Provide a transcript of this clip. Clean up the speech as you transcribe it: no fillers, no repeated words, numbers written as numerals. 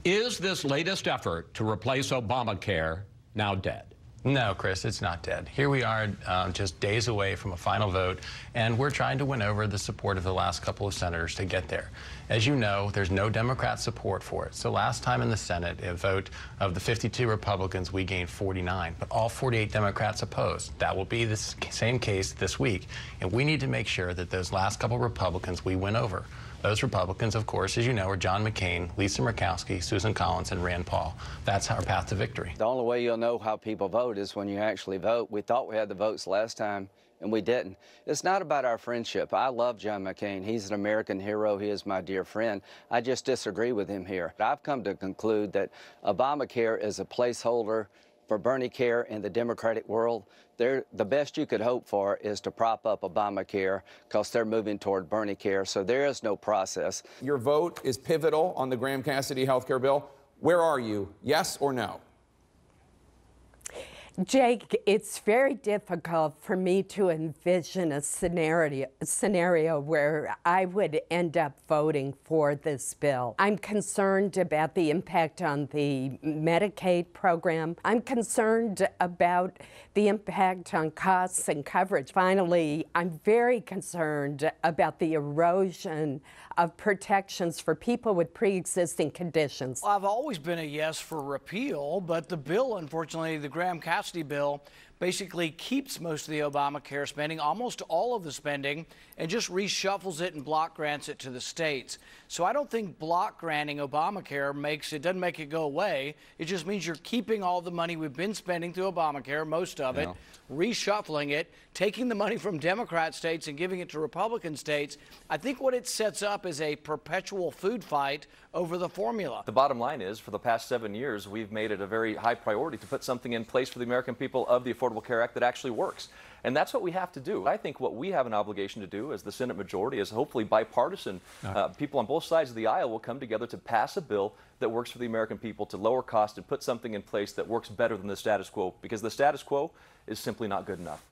Is this latest effort to replace Obamacare now dead? No, Chris, it's not dead. Here we are just days away from a final vote, and we're trying to win over the support of the last couple of senators to get there. As you know, there's no Democrat support for it. So last time in the Senate, a vote of the 52 Republicans, we gained 49, but all 48 Democrats opposed. That will be the same case this week, and we need to make sure that those last couple of Republicans we win over. Those Republicans, of course, as you know, are John McCain, Lisa Murkowski, Susan Collins, and Rand Paul. That's our path to victory. The only way you'll know how people vote is when you actually vote. We thought we had the votes last time, and we didn't. It's not about our friendship. I love John McCain. He's an American hero. He is my dear friend. I just disagree with him here. I've come to conclude that Obamacare is a placeholder for Bernie care in the Democratic world. The best you could hope for is to prop up Obamacare because they're moving toward Bernie care, so there is no process. Your vote is pivotal on the Graham-Cassidy health care bill. Where are you, yes or no? Jake, it's very difficult for me to envision a scenario where I would end up voting for this bill. I'm concerned about the impact on the Medicaid program. I'm concerned about the impact on costs and coverage. Finally, I'm very concerned about the erosion of protections for people with pre-existing conditions. I've always been a yes for repeal, but the bill, unfortunately, the Graham-Cassidy bill, basically keeps most of the Obamacare spending, almost all of the spending, and just reshuffles it and block grants it to the states. So I don't think block granting Obamacare doesn't make it go away. It just means you're keeping all the money we've been spending through Obamacare, most of it, reshuffling it, taking the money from Democrat states and giving it to Republican states. I think what it sets up is a perpetual food fight over the formula. The bottom line is, for the past 7 years, we've made it a very high priority to put something in place for the American people of the Affordable Care Act that actually works. And that's what we have to do. I think what we have an obligation to do as the Senate majority is hopefully bipartisan. People on both sides of the aisle will come together to pass a bill that works for the American people to lower cost and put something in place that works better than the status quo, because the status quo is simply not good enough.